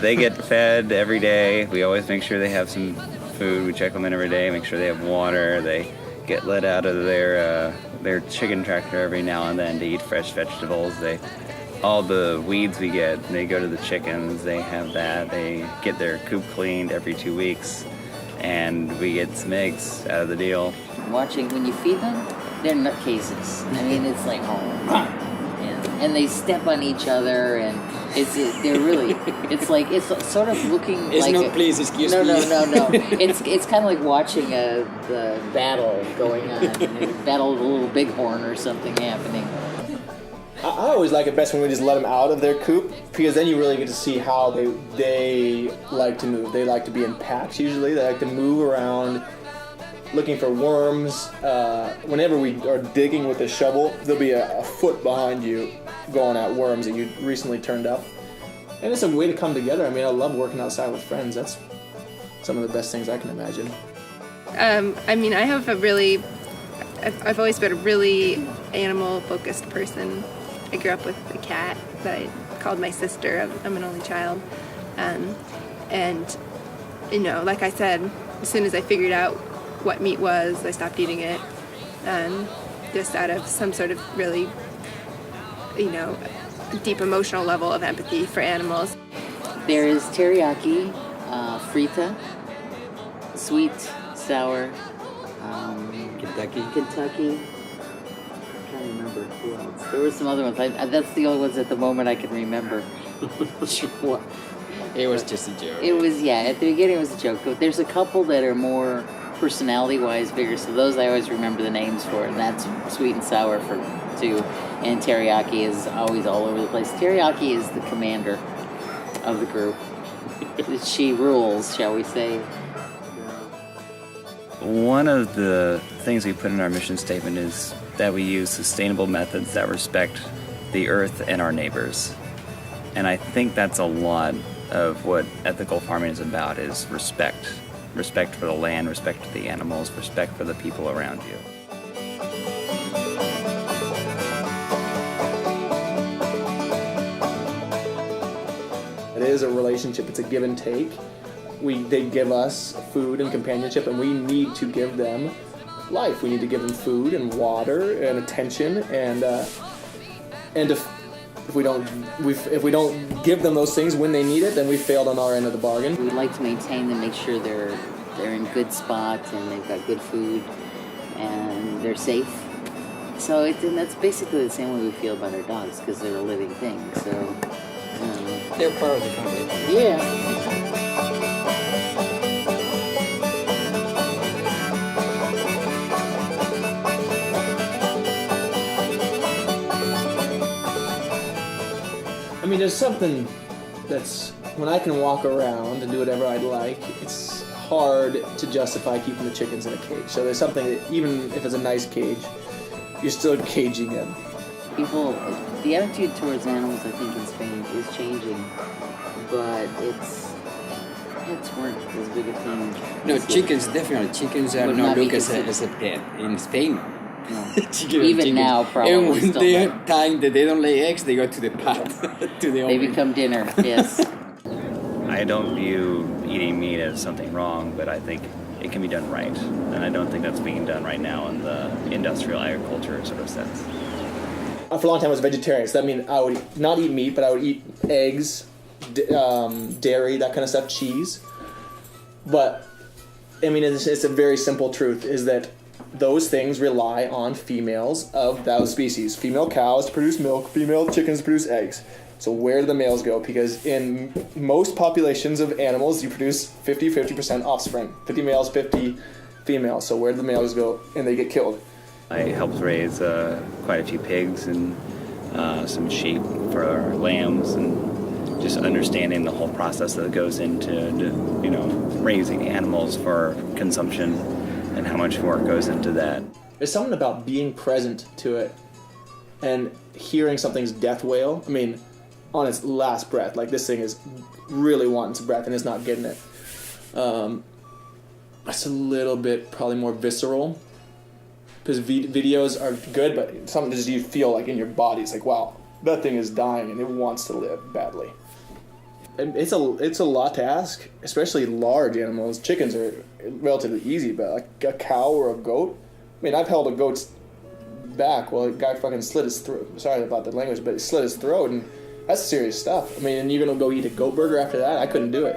They get fed every day. We always make sure they have some food. We check them in every day, make sure they have water. They get let out of their chicken tractor every now and then to eat fresh vegetables. All the weeds we get, they go to the chickens. They have that. They get their coop cleaned every 2 weeks, and we get some eggs out of the deal. Watching when you feed them, they're nutcases. I mean, it's like, and they step on each other, and they're really, it's sort of looking it's like no, please excuse no, me. No. It's kind of like watching the battle going on, a battle of a little bighorn or something happening. I always like it best when we just let them out of their coop, because then you really get to see how they like to move. They like to be in packs usually. They like to move around looking for worms. Whenever we are digging with a shovel, there'll be a foot behind you going at worms that you recently turned up. And it's a way to come together. I mean, I love working outside with friends. That's some of the best things I can imagine. I mean, I've always been a really animal-focused person. I grew up with a cat that I called my sister. I'm an only child. And, you know, like I said, as soon as I figured out what meat was, I stopped eating it. Just out of some sort of really, you know, deep emotional level of empathy for animals. There is teriyaki, frita, sweet, sour, Kentucky. I can't remember who else. There were some other ones. That's the only ones at the moment I can remember. What? It was just a joke. It was, yeah, at the beginning it was a joke. But there's a couple that are more personality-wise bigger, so those I always remember the names for, and that's sweet and sour for two, and teriyaki is always all over the place. Teriyaki is the commander of the group. She rules, shall we say. One of the things we put in our mission statement is that we use sustainable methods that respect the earth and our neighbors. And I think that's a lot of what ethical farming is about, is respect. Respect for the land, respect for the animals, respect for the people around you. It is a relationship. It's a give and take. They give us food and companionship, and we need to give them life. We need to give them food and water and attention, and if we don't give them those things when they need it, then we failed on our end of the bargain. We like to maintain them, make sure they're in good spots and they've got good food and they're safe. So and that's basically the same way we feel about our dogs, because they're a living thing. So They're part of the family. yeah. I mean, there's something that's, when I can walk around and do whatever I'd like, it's hard to justify keeping the chickens in a cage. So there's something that, even if it's a nice cage, you're still caging them. People, the attitude towards animals, I think, in Spain is changing, but it's weren't as big a thing. No, chickens, definitely. Chickens are Would not not be looked as a considered. pet in Spain. No. Chicken Even chickens. now, probably And when still they not. time that they don't lay eggs, they go to the pot, to the They oven. become dinner, yes. I don't view eating meat as something wrong, but I think it can be done right. And I don't think that's being done right now in the industrial agriculture sort of sense. For a long time, I was a vegetarian, so that means I would not eat meat, but I would eat eggs, dairy, that kind of stuff, cheese. But, I mean, it's a very simple truth, is that those things rely on females of those species. Female cows to produce milk, female chickens to produce eggs. So where do the males go? Because in most populations of animals, you produce 50% offspring. 50 males, 50 females. So where do the males go? And they get killed. I helped raise quite a few pigs and some sheep for our lambs, and just understanding the whole process that goes into raising animals for consumption and how much work goes into that. There's something about being present to it and hearing something's death wail. I mean, on its last breath, like this thing is really wanting its breath and it's not getting it. It's a little bit probably more visceral, because videos are good, but something just you feel like in your body. It's like, wow, that thing is dying and it wants to live badly. it's a lot to ask, especially large animals. Chickens are relatively easy, but like a cow or a goat. I mean, I've held a goat's back while a guy fucking slit his throat. Sorry about the language, but he slit his throat, and that's serious stuff. I mean, and you're gonna go eat a goat burger after that? I couldn't do it.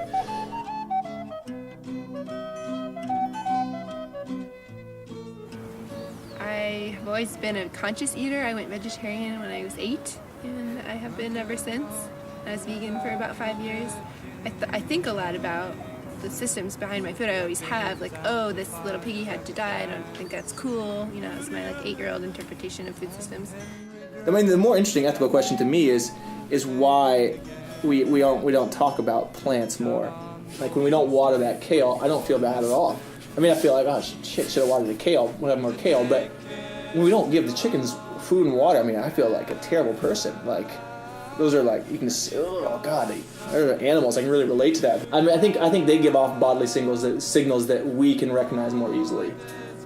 I've always been a conscious eater. I went vegetarian when I was 8, and I have been ever since. I was vegan for about 5 years. I think a lot about the systems behind my food. I always have, like, oh, this little piggy had to die. I don't think that's cool. You know, it's my like 8-year-old interpretation of food systems. I mean, the more interesting ethical question to me is why we don't talk about plants more. Like when we don't water that kale, I don't feel bad at all. I mean, I feel like, oh shit, should have watered the kale. We'll have more kale. But when we don't give the chickens food and water, I mean, I feel like a terrible person. Like those are like, you can see, oh god, they're animals. I can really relate to that. I mean, I think they give off bodily signals that we can recognize more easily.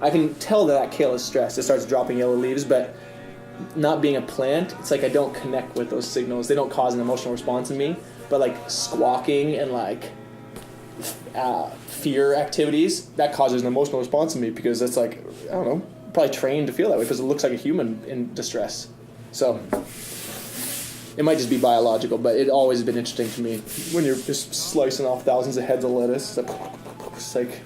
I can tell that kale is stressed. It starts dropping yellow leaves, but not being a plant, it's like I don't connect with those signals. They don't cause an emotional response in me. But like squawking and like fear activities, that causes an emotional response in me because it's like, I don't know, probably trained to feel that way because it looks like a human in distress. So it might just be biological, but it always has been interesting to me when you're just slicing off thousands of heads of lettuce. It's like,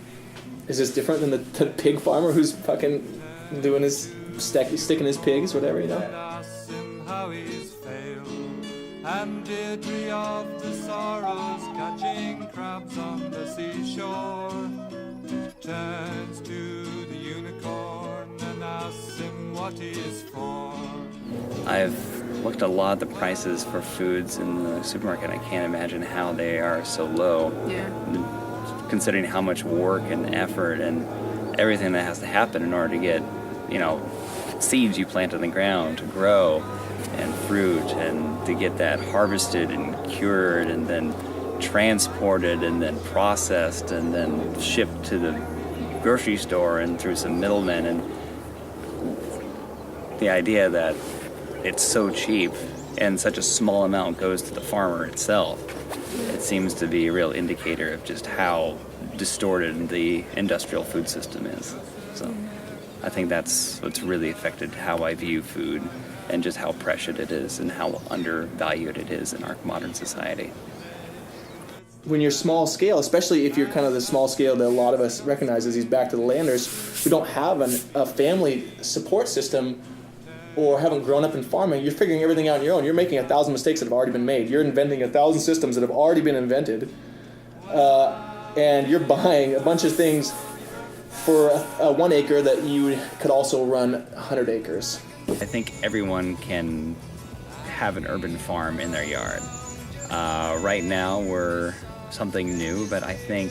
is this different than the pig farmer who's fucking doing his sticking his pigs, whatever, you know? And Deirdre of the sorrows catching crabs on the seashore turns to the unicorn and asks him what he is for. I've looked a lot at the prices for foods in the supermarket. I can't imagine how they are so low. Yeah. Considering how much work and effort and everything that has to happen in order to get, you know, seeds you plant in the ground to grow, and fruit, and to get that harvested and cured and then transported and then processed and then shipped to the grocery store and through some middlemen, and the idea that it's so cheap and such a small amount goes to the farmer itself, it seems to be a real indicator of just how distorted the industrial food system is. So I think that's what's really affected how I view food and just how precious it is and how undervalued it is in our modern society. When you're small scale, especially if you're kind of the small scale that a lot of us recognize as these back to the landers who don't have a family support system or haven't grown up in farming, you're figuring everything out on your own. You're making 1,000 mistakes that have already been made. You're inventing 1,000 systems that have already been invented. And you're buying a bunch of things for 1 acre that you could also run 100 acres. I think everyone can have an urban farm in their yard. Right now we're something new, but I think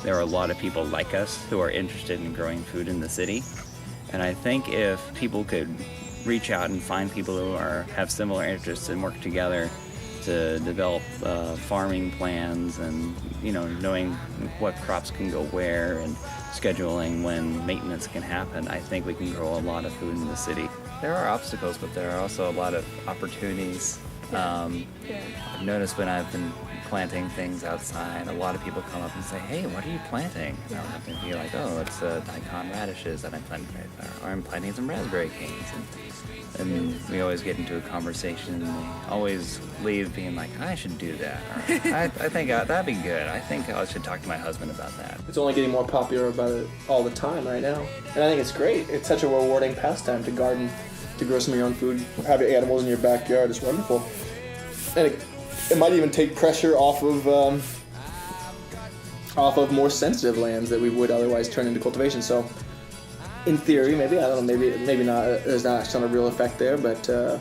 there are a lot of people like us who are interested in growing food in the city. And I think if people could reach out and find people who have similar interests and work together to develop farming plans and, you know, knowing what crops can go where and scheduling when maintenance can happen, I think we can grow a lot of food in the city. There are obstacles, but there are also a lot of opportunities. I've noticed when I've been planting things outside, a lot of people come up and say, hey, what are you planting? And I'll have to be like, oh, it's daikon radishes that I'm planting right there. Or I'm planting some raspberry canes. And we always get into a conversation and they always leave being like, I should do that. Or, I think that'd be good. I think I should talk to my husband about that. It's only getting more popular about it all the time right now. And I think it's great. It's such a rewarding pastime to garden, to grow some of your own food, have your animals in your backyard. It's wonderful. And it might even take pressure off of more sensitive lands that we would otherwise turn into cultivation. So in theory, maybe, I don't know, maybe not, there's not actually a real effect there, but I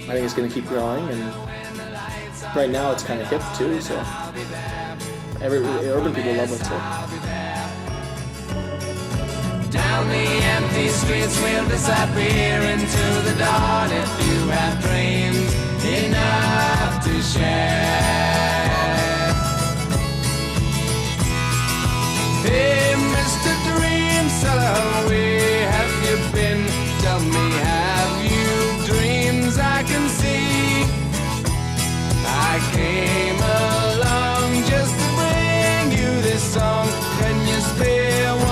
think it's going to keep growing, and right now it's kind of hip too, so urban people love it too. Down the empty streets we'll disappear into the dawn if you have dreams enough to share. Hey, Mr. Dream Seller, where have you been? Tell me, have you dreams I can see? I came day.